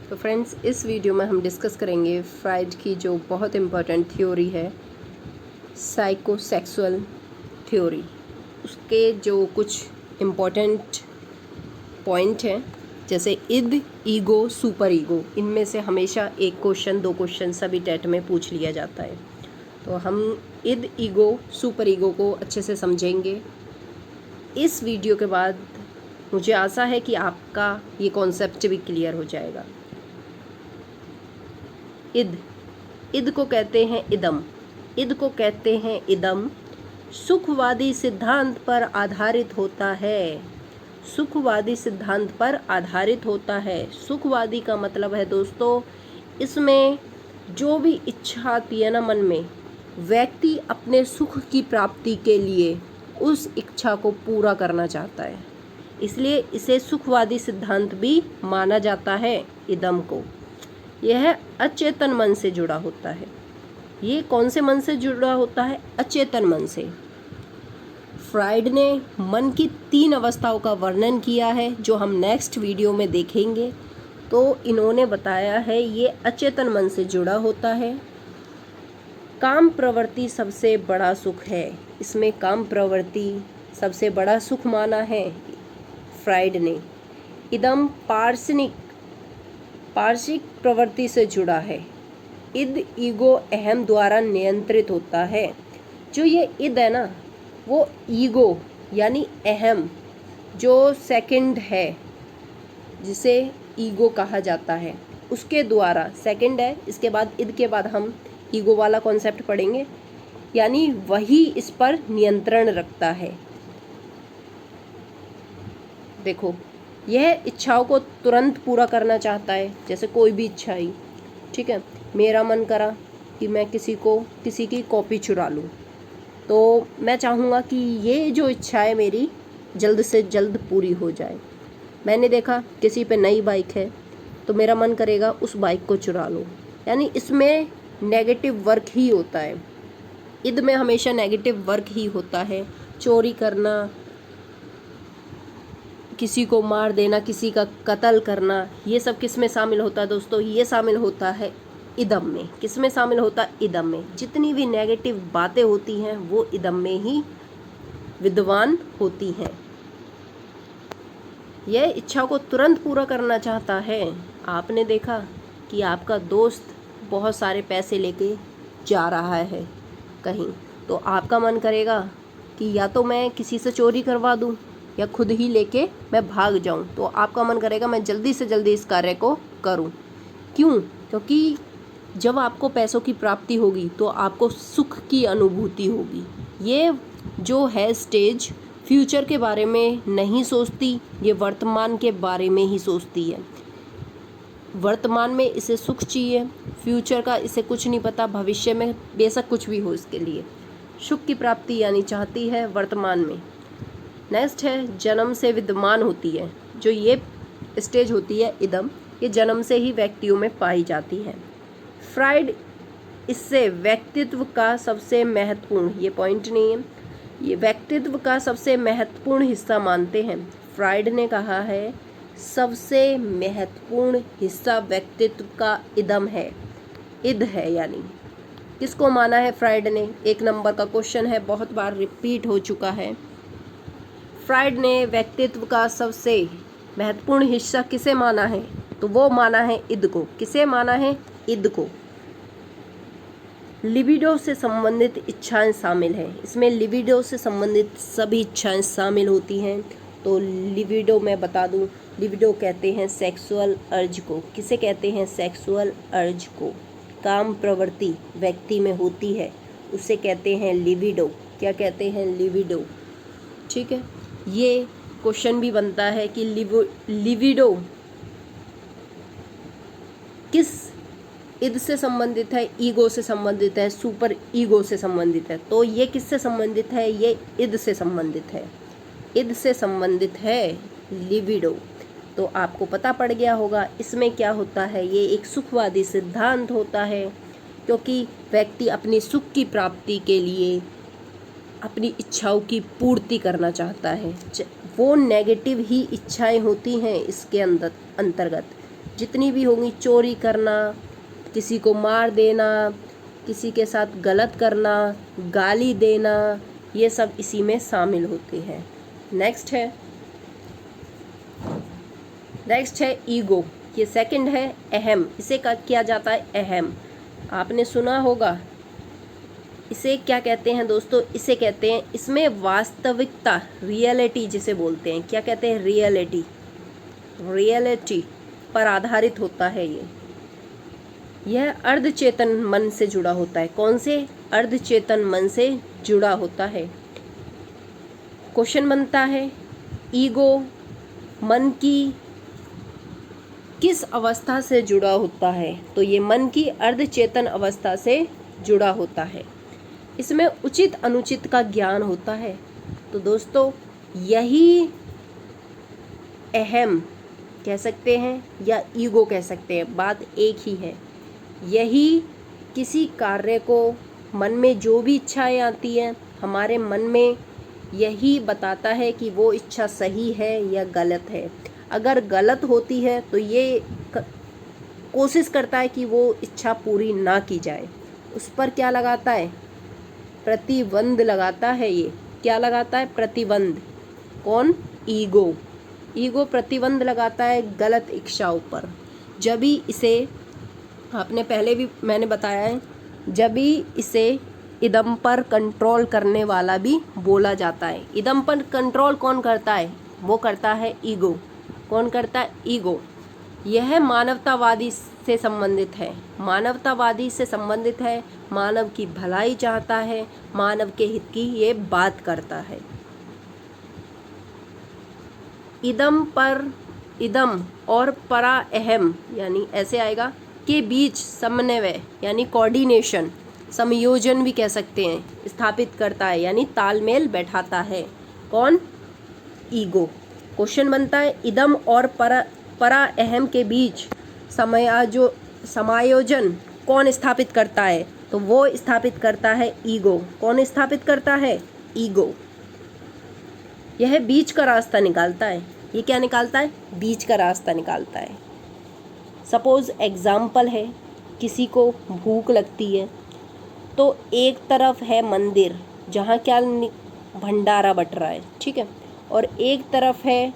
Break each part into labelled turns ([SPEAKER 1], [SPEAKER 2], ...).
[SPEAKER 1] तो फ्रेंड्स, इस वीडियो में हम डिस्कस करेंगे फ्राइड की जो बहुत इम्पोर्टेंट थ्योरी है, साइकोसेक्सुअल थ्योरी। उसके जो कुछ इम्पोर्टेंट पॉइंट हैं, जैसे इद, ईगो, सुपर ईगो। इनमें से हमेशा एक क्वेश्चन, दो क्वेश्चन सभी टेट में पूछ लिया जाता है। तो हम इद, ईगो, सुपर ईगो को अच्छे से समझेंगे। इस वीडियो के बाद मुझे आशा है कि आपका ये कॉन्सेप्ट भी क्लियर हो जाएगा। इद को कहते हैं इदम। इद को कहते हैं इदम। सुखवादी सिद्धांत पर आधारित होता है। सुखवादी सिद्धांत पर आधारित होता है। सुखवादी का मतलब है दोस्तों, इसमें जो भी इच्छा आती है ना मन में, व्यक्ति अपने सुख की प्राप्ति के लिए उस इच्छा को पूरा करना चाहता है, इसलिए इसे सुखवादी सिद्धांत भी माना जाता है। इदम को यह अचेतन मन से जुड़ा होता है। ये कौन से मन से जुड़ा होता है? अचेतन मन से। फ्राइड ने मन की 3 अवस्थाओं का वर्णन किया है, जो हम नेक्स्ट वीडियो में देखेंगे। तो इन्होंने बताया है ये अचेतन मन से जुड़ा होता है। काम प्रवृत्ति सबसे बड़ा सुख है। इसमें काम प्रवृत्ति सबसे बड़ा सुख माना है फ्राइड ने। इदम पार्श्विक प्रवृत्ति से जुड़ा है। इद, ईगो, अहम द्वारा नियंत्रित होता है। जो ये इद है ना, वो ईगो यानी अहम जो सेकंड है, जिसे ईगो कहा जाता है, उसके द्वारा, सेकंड है, इसके बाद इद के बाद हम ईगो वाला कॉन्सेप्ट पढ़ेंगे, यानी वही इस पर नियंत्रण रखता है। देखो, यह इच्छाओं को तुरंत पूरा करना चाहता है। जैसे कोई भी इच्छा आई, ठीक है, मेरा मन करा कि मैं किसी की कॉपी चुरा लूँ, तो मैं चाहूँगा कि ये जो इच्छा है मेरी जल्द से जल्द पूरी हो जाए। मैंने देखा किसी पे नई बाइक है, तो मेरा मन करेगा उस बाइक को चुरा लूँ। यानी इसमें नेगेटिव वर्क ही होता है। इद में हमेशा नेगेटिव वर्क ही होता है। चोरी करना, किसी को मार देना, किसी का कत्ल करना, ये सब किस में शामिल होता है दोस्तों? ये शामिल होता है इदम में। किस में शामिल होता है? इदम में। जितनी भी नेगेटिव बातें होती हैं वो इदम में ही विद्वान होती हैं। यह इच्छा को तुरंत पूरा करना चाहता है। आपने देखा कि आपका दोस्त बहुत सारे पैसे लेके जा रहा है कहीं, तो आपका मन करेगा कि या तो मैं किसी से चोरी करवा दूं या खुद ही लेके मैं भाग जाऊं। तो आपका मन करेगा मैं जल्दी से जल्दी इस कार्य को करूं। क्यों? क्योंकि जब आपको पैसों की प्राप्ति होगी तो आपको सुख की अनुभूति होगी। ये जो है स्टेज फ्यूचर के बारे में नहीं सोचती, ये वर्तमान के बारे में ही सोचती है। वर्तमान में इसे सुख चाहिए, फ्यूचर का इसे कुछ नहीं पता, भविष्य में बेशक कुछ भी हो इसके लिए सुख की प्राप्ति यानी चाहती है वर्तमान में। नेक्स्ट है जन्म से विद्यमान होती है। जो ये स्टेज होती है इदम, ये जन्म से ही व्यक्तियों में पाई जाती है। फ्राइड इससे व्यक्तित्व का सबसे महत्वपूर्ण, ये पॉइंट नहीं है, ये व्यक्तित्व का सबसे महत्वपूर्ण हिस्सा मानते हैं। फ्राइड ने कहा है सबसे महत्वपूर्ण हिस्सा व्यक्तित्व का इदम है, इद है। यानी किसको माना है फ्राइड ने? 1 नंबर का क्वेश्चन है, बहुत बार रिपीट हो चुका है। फ्राइड ने व्यक्तित्व का सबसे महत्वपूर्ण हिस्सा किसे माना है? तो वो माना है इद को। किसे माना है? इद को। लिबिडो से संबंधित इच्छाएं शामिल हैं। इसमें लिबिडो से संबंधित सभी इच्छाएं शामिल होती हैं। तो लिबिडो मैं बता दूं, लिबिडो कहते हैं सेक्सुअल अर्ज को। किसे कहते हैं? सेक्सुअल अर्ज को। काम प्रवृत्ति व्यक्ति में होती है, उसे कहते हैं लिबिडो। क्या कहते हैं? लिबिडो। ठीक है, ये क्वेश्चन भी बनता है कि लिबिडो किस इद से संबंधित है, ईगो से संबंधित है, सुपर ईगो से संबंधित है? तो ये किससे संबंधित है? ये इद से संबंधित है। इद से संबंधित है लिबिडो। तो आपको पता पड़ गया होगा इसमें क्या होता है। ये एक सुखवादी सिद्धांत होता है, क्योंकि व्यक्ति अपनी सुख की प्राप्ति के लिए अपनी इच्छाओं की पूर्ति करना चाहता है। वो नेगेटिव ही इच्छाएं होती हैं इसके अंतर्गत। जितनी भी होंगी, चोरी करना, किसी को मार देना, किसी के साथ गलत करना, गाली देना, ये सब इसी में शामिल होते हैं। नेक्स्ट है ईगो। ये सेकंड है अहम। इसे किया जाता है अहम। आपने सुना होगा इसे क्या कहते हैं दोस्तों? इसे कहते हैं, इसमें वास्तविकता, रियलिटी जिसे बोलते हैं, क्या कहते हैं? रियलिटी पर आधारित होता है ये। यह अर्धचेतन मन से जुड़ा होता है। कौन से? अर्धचेतन मन से जुड़ा होता है। क्वेश्चन बनता है, ईगो मन की किस अवस्था से जुड़ा होता है? तो ये मन की अर्धचेतन अवस्था से जुड़ा होता है। इसमें उचित अनुचित का ज्ञान होता है। तो दोस्तों यही अहम कह सकते हैं या ईगो कह सकते हैं, बात एक ही है। यही किसी कार्य को, मन में जो भी इच्छाएं आती हैं हमारे मन में, यही बताता है कि वो इच्छा सही है या गलत है। अगर गलत होती है तो ये कोशिश करता है कि वो इच्छा पूरी ना की जाए, उस पर क्या लगाता है? प्रतिबंध लगाता है। ये क्या लगाता है? प्रतिबंध। कौन? ईगो। ईगो प्रतिबंध लगाता है गलत इच्छाओं पर। जब भी इसे, आपने पहले भी मैंने बताया है, जब भी इसे इदम पर कंट्रोल करने वाला भी बोला जाता है। इदम पर कंट्रोल कौन करता है? वो करता है ईगो। कौन करता है? ईगो। यह मानवतावादी से संबंधित है। मानवतावादी से संबंधित है, मानव की भलाई चाहता है, मानव के हित की ये बात करता है। इदम और परा अहम, यानी ऐसे आएगा, के बीच समन्वय यानी कोऑर्डिनेशन, संयोजन भी कह सकते हैं, स्थापित करता है यानी तालमेल बैठाता है। कौन? ईगो। क्वेश्चन बनता है, इदम और परा अहम के बीच समायोजन कौन स्थापित करता है? तो वो स्थापित करता है ईगो। कौन स्थापित करता है? ईगो। यह बीच का रास्ता निकालता है। ये क्या निकालता है? बीच का रास्ता निकालता है। सपोज एग्जाम्पल है, किसी को भूख लगती है तो एक तरफ है मंदिर जहाँ क्या भंडारा बट रहा है, ठीक है, और एक तरफ है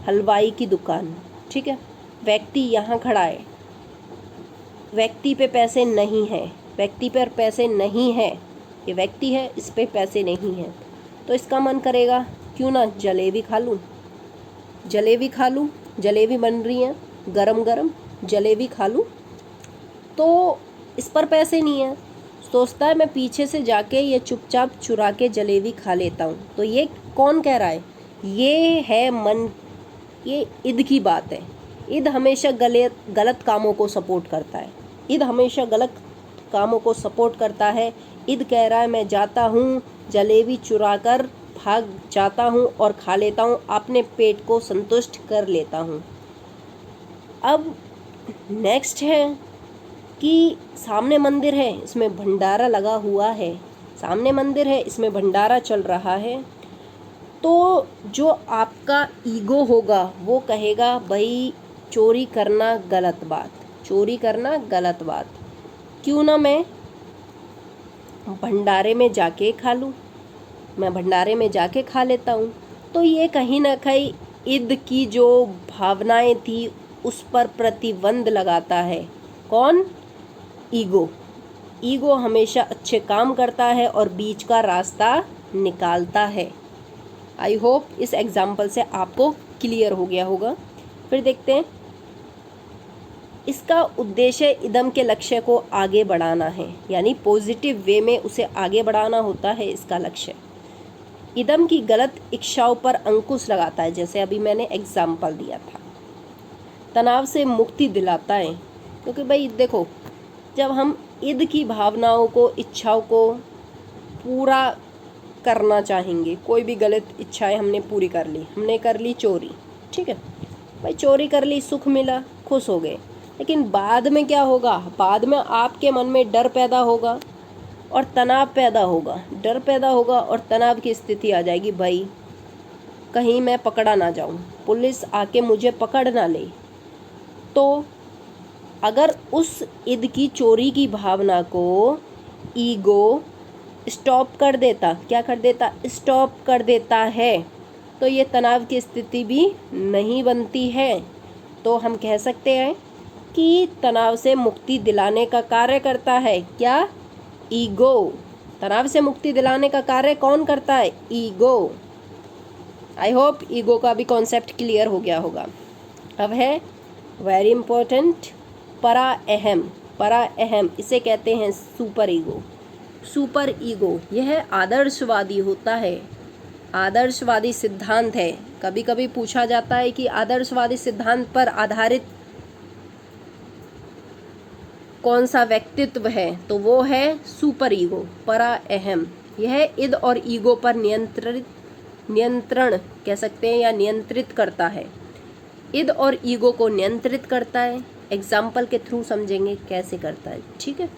[SPEAKER 1] हलवाई की दुकान, ठीक है। व्यक्ति यहाँ खड़ा है, व्यक्ति पे पैसे नहीं है, व्यक्ति पर पैसे नहीं है, ये व्यक्ति है, इस पे पैसे नहीं हैं, तो इसका मन करेगा क्यों ना जलेबी खा लूँ, जलेबी बन रही है गरम गरम, जलेबी खा लूँ। तो इस पर पैसे नहीं है, सोचता है मैं पीछे से जाके ये चुपचाप चुरा के जलेबी खा लेता हूँ। तो ये कौन कह रहा है? ये है मन, ये इद की बात है। इद हमेशा गलत कामों को सपोर्ट करता है। इद हमेशा गलत कामों को सपोर्ट करता है। इद कह रहा है मैं जाता हूँ, जलेबी चुरा कर भाग जाता हूँ और खा लेता हूँ, अपने पेट को संतुष्ट कर लेता हूँ। अब नेक्स्ट है कि सामने मंदिर है, इसमें भंडारा लगा हुआ है, सामने मंदिर है, इसमें भंडारा चल रहा है। तो जो आपका ईगो होगा वो कहेगा भाई चोरी करना गलत बात, चोरी करना गलत बात, क्यों ना मैं भंडारे में जाके खा लूँ, मैं भंडारे में जाके खा लेता हूँ। तो ये कहीं ना कहीं इद की जो भावनाएं थी उस पर प्रतिबंध लगाता है। कौन? ईगो। ईगो हमेशा अच्छे काम करता है और बीच का रास्ता निकालता है। आई होप इस एग्जाम्पल से आपको क्लियर हो गया होगा। फिर देखते हैं, इसका उद्देश्य इदम के लक्ष्य को आगे बढ़ाना है, यानी पॉजिटिव वे में उसे आगे बढ़ाना होता है इसका लक्ष्य। इदम की गलत इच्छाओं पर अंकुश लगाता है, जैसे अभी मैंने एग्जाम्पल दिया था। तनाव से मुक्ति दिलाता है, क्योंकि भाई देखो, जब हम इद की भावनाओं को, इच्छाओं को पूरा करना चाहेंगे, कोई भी गलत इच्छाएं हमने पूरी कर ली, हमने कर ली चोरी, ठीक है भाई, चोरी कर ली, सुख मिला, खुश हो गए, लेकिन बाद में क्या होगा? बाद में आपके मन में डर पैदा होगा और तनाव पैदा होगा, डर पैदा होगा और तनाव की स्थिति आ जाएगी, भाई कहीं मैं पकड़ा ना जाऊं, पुलिस आके मुझे पकड़ ना ले, तो अगर उस ईद की चोरी की भावना को ईगो स्टॉप कर देता, क्या कर देता, स्टॉप कर देता है, तो ये तनाव की स्थिति भी नहीं बनती है। तो हम कह सकते हैं कि तनाव से मुक्ति दिलाने का कार्य करता है क्या, ईगो। तनाव से मुक्ति दिलाने का कार्य कौन करता है, ईगो। आई होप ईगो का भी कॉन्सेप्ट क्लियर हो गया होगा। अब है वेरी इंपॉर्टेंट परा अहम। परा अहम इसे कहते हैं सुपर ईगो। सुपर ईगो यह आदर्शवादी होता है, आदर्शवादी सिद्धांत है। कभी कभी पूछा जाता है कि आदर्शवादी सिद्धांत पर आधारित कौन सा व्यक्तित्व है, तो वो है सुपर ईगो, परा अहम। यह इद और ईगो पर नियंत्रण कह सकते हैं या नियंत्रित करता है। इद और ईगो को नियंत्रित करता है। एग्जाम्पल के थ्रू समझेंगे कैसे करता है, ठीक है।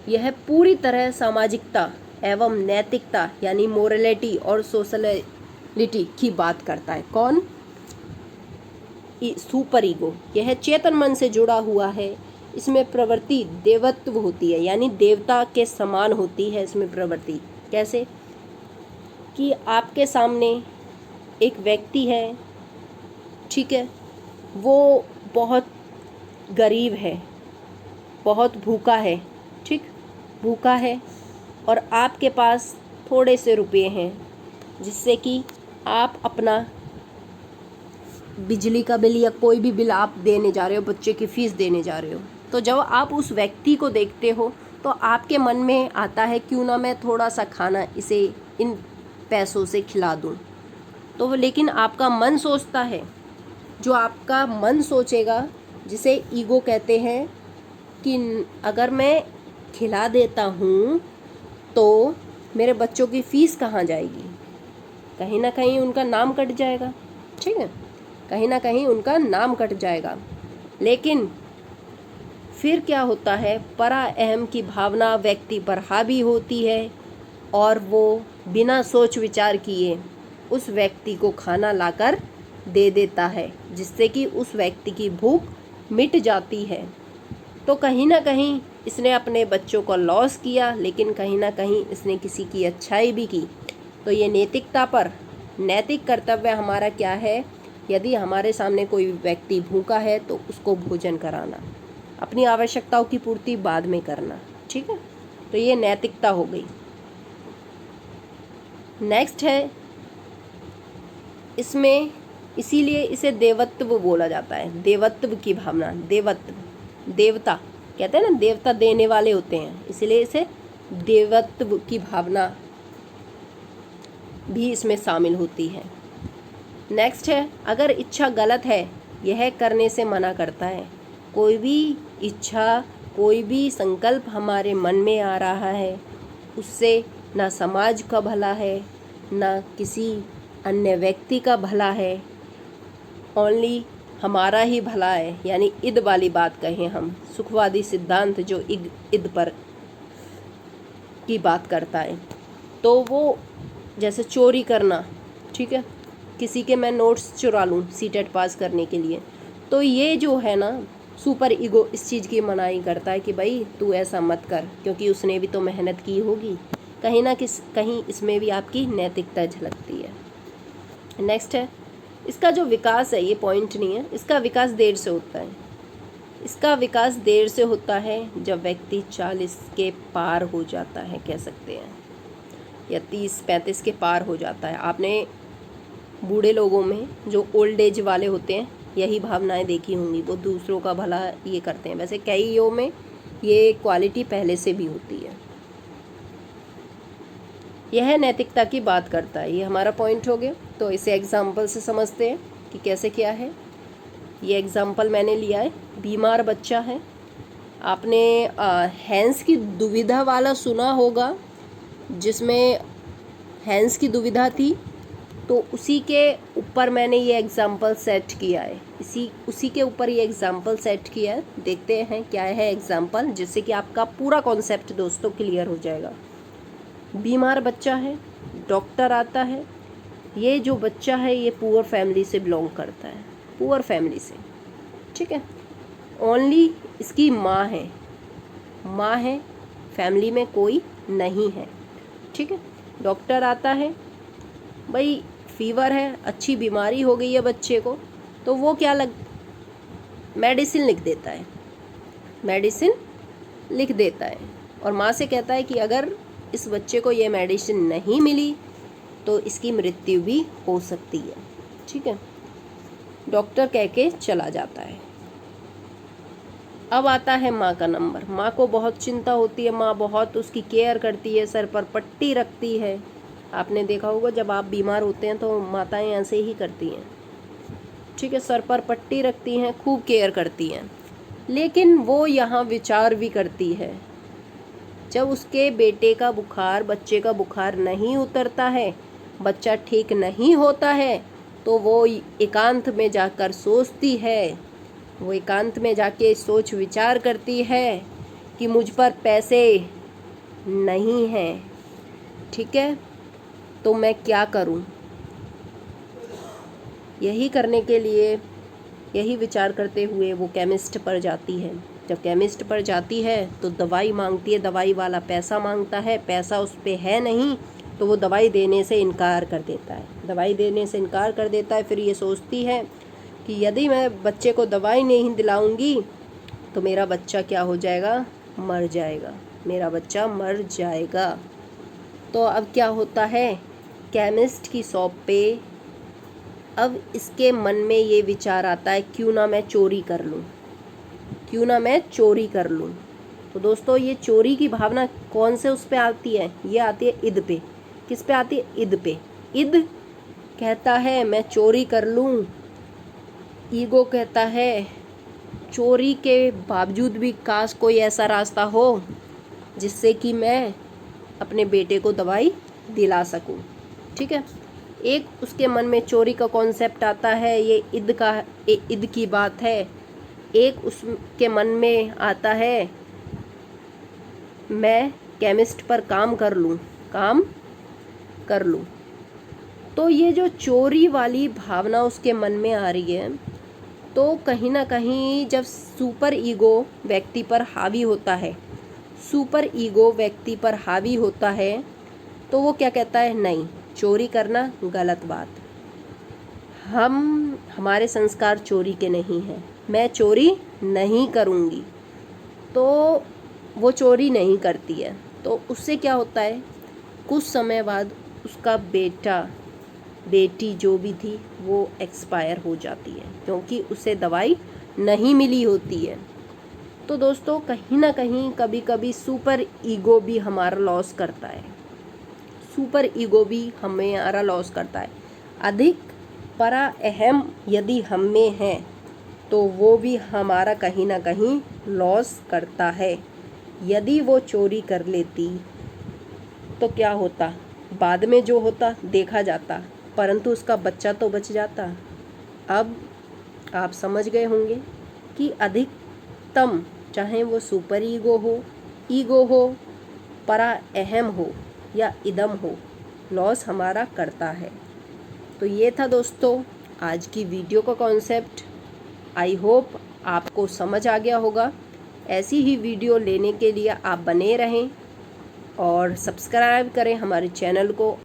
[SPEAKER 1] यह पूरी तरह सामाजिकता एवं नैतिकता यानी मोरलिटी और सोशलिटी की बात करता है। कौन, सुपर ईगो। यह चेतन मन से जुड़ा हुआ है। इसमें प्रवृत्ति देवत्व होती है, यानी देवता के समान होती है इसमें प्रवृत्ति। कैसे कि आपके सामने एक व्यक्ति है, ठीक है, वो बहुत गरीब है, बहुत भूखा है, ठीक, भूखा है, और आपके पास थोड़े से रुपए हैं जिससे कि आप अपना बिजली का बिल या कोई भी बिल आप देने जा रहे हो, बच्चे की फीस देने जा रहे हो। तो जब आप उस व्यक्ति को देखते हो तो आपके मन में आता है क्यों ना मैं थोड़ा सा खाना इसे इन पैसों से खिला दूं। तो लेकिन आपका मन सोचता है, जो आपका मन सोचेगा, जिसे ईगो कहते हैं, कि अगर मैं खिला देता हूँ तो मेरे बच्चों की फ़ीस कहाँ जाएगी, कहीं ना कहीं उनका नाम कट जाएगा, ठीक है, कहीं ना कहीं उनका नाम कट जाएगा। लेकिन फिर क्या होता है, परा अहम की भावना व्यक्ति पर हावी होती है और वो बिना सोच विचार किए उस व्यक्ति को खाना लाकर दे देता है, जिससे कि उस व्यक्ति की भूख मिट जाती है। तो कहीं ना कहीं इसने अपने बच्चों को लॉस किया, लेकिन कहीं ना कहीं इसने किसी की अच्छाई भी की। तो ये नैतिकता पर, नैतिक कर्तव्य हमारा क्या है, यदि हमारे सामने कोई व्यक्ति भूखा है तो उसको भोजन कराना, अपनी आवश्यकताओं की पूर्ति बाद में करना, ठीक है। तो ये नैतिकता हो गई। नेक्स्ट है इसमें, इसीलिए इसे देवत्व बोला जाता है, देवत्व की भावना। देवत्व, देवता कहते हैं ना, देवता देने वाले होते हैं, इसलिए इसे देवत्व की भावना भी इसमें शामिल होती है। नेक्स्ट है, अगर इच्छा गलत है यह करने से मना करता है। कोई भी इच्छा, कोई भी संकल्प हमारे मन में आ रहा है, उससे ना समाज का भला है ना किसी अन्य व्यक्ति का भला है, ओनली हमारा ही भला है। यानी ईद वाली बात कहें हम, सुखवादी सिद्धांत जो ईद पर की बात करता है, तो वो जैसे चोरी करना, ठीक है, किसी के मैं नोट्स चुरा लूँ सीटेट पास करने के लिए, तो ये जो है ना सुपर ईगो इस चीज़ की मनाही करता है कि भाई तू ऐसा मत कर, क्योंकि उसने भी तो मेहनत की होगी। कहीं ना कहीं इसमें भी आपकी नैतिकता झलकती है। नेक्स्ट है, इसका जो विकास है, ये पॉइंट नहीं है, इसका विकास देर से होता है। इसका विकास देर से होता है जब व्यक्ति 40 के पार हो जाता है, कह सकते हैं, या 30-35 के पार हो जाता है। आपने बूढ़े लोगों में जो ओल्ड एज वाले होते हैं यही भावनाएं देखी होंगी, वो दूसरों का भला ये करते हैं। वैसे कईयों में ये क्वालिटी पहले से भी होती है। यह नैतिकता की बात करता है, ये हमारा पॉइंट हो गया। तो इसे एग्जाम्पल से समझते हैं कि कैसे क्या है। ये एग्जाम्पल मैंने लिया है, बीमार बच्चा है। आपने हैंस की दुविधा वाला सुना होगा, जिसमें हैंस की दुविधा थी, तो उसी के ऊपर मैंने ये एग्जाम्पल सेट किया है, उसी के ऊपर ये एग्जाम्पल सेट किया है। देखते हैं क्या है एग्जाम्पल, जिससे कि आपका पूरा कॉन्सेप्ट दोस्तों क्लियर हो जाएगा। बीमार बच्चा है, डॉक्टर आता है। ये जो बच्चा है ये पुअर फैमिली से बिलोंग करता है, पुअर फैमिली से, ठीक है। ओनली इसकी माँ है, फैमिली में कोई नहीं है। ठीक है, डॉक्टर आता है, भाई फीवर है, अच्छी बीमारी हो गई है बच्चे को, तो वो क्या मेडिसिन लिख देता है और माँ से कहता है कि अगर इस बच्चे को ये मेडिसिन नहीं मिली तो इसकी मृत्यु भी हो सकती है। ठीक है, डॉक्टर कह के चला जाता है। अब आता है माँ का नंबर। माँ को बहुत चिंता होती है, माँ बहुत उसकी केयर करती है, सर पर पट्टी रखती है। आपने देखा होगा जब आप बीमार होते हैं तो माताएं ऐसे ही करती हैं। ठीक है, सर पर पट्टी रखती हैं, खूब केयर करती हैं। लेकिन वो यहाँ विचार भी करती है, जब उसके बच्चे का बुखार नहीं उतरता है, बच्चा ठीक नहीं होता है, तो वो एकांत में जाकर सोचती है, वो एकांत में जाके सोच विचार करती है कि मुझ पर पैसे नहीं हैं। ठीक है, तो मैं क्या करूं? यही विचार करते हुए वो केमिस्ट पर जाती है। जब केमिस्ट पर जाती है तो दवाई मांगती है, दवाई वाला पैसा मांगता है, पैसा उस पे है नहीं, तो वो दवाई देने से इनकार कर देता है। फिर ये सोचती है कि यदि मैं बच्चे को दवाई नहीं दिलाऊंगी तो मेरा बच्चा क्या हो जाएगा? मर जाएगा। तो अब क्या होता है, केमिस्ट की शॉप पे अब इसके मन में ये विचार आता है, क्यों ना मैं चोरी कर लूँ। तो दोस्तों, ये चोरी की भावना कौन से उस पे आती है? ये आती है इद पे। किस पे आती है? इद पे। इद कहता है मैं चोरी कर लूँ, ईगो कहता है चोरी के बावजूद भी काश कोई ऐसा रास्ता हो जिससे कि मैं अपने बेटे को दवाई दिला सकूं। ठीक है, एक उसके मन में चोरी का कॉन्सेप्ट आता है, ये ईद की बात है। एक उसके मन में आता है मैं केमिस्ट पर काम कर लूँ। तो ये जो चोरी वाली भावना उसके मन में आ रही है, तो कहीं ना कहीं जब सुपर ईगो व्यक्ति पर हावी होता है तो वो क्या कहता है? नहीं, चोरी करना गलत बात, हमारे संस्कार चोरी के नहीं हैं, मैं चोरी नहीं करूँगी। तो वो चोरी नहीं करती है। तो उससे क्या होता है, कुछ समय बाद उसका बेटी जो भी थी वो एक्सपायर हो जाती है, क्योंकि उसे दवाई नहीं मिली होती है। तो दोस्तों, कहीं ना कहीं कभी कभी सुपर ईगो भी हमारा लॉस करता है। अधिक परा अहम यदि हम में है तो वो भी हमारा कहीं ना कहीं लॉस करता है। यदि वो चोरी कर लेती तो क्या होता? बाद में जो होता देखा जाता, परंतु उसका बच्चा तो बच जाता। अब आप समझ गए होंगे कि अधिकतम, चाहे वो सुपर ईगो हो, परा अहम हो या इदम हो, लॉस हमारा करता है। तो ये था दोस्तों आज की वीडियो का कॉन्सेप्ट। आई होप आपको समझ आ गया होगा। ऐसी ही वीडियो लेने के लिए आप बने रहें और सब्सक्राइब करें हमारे चैनल को।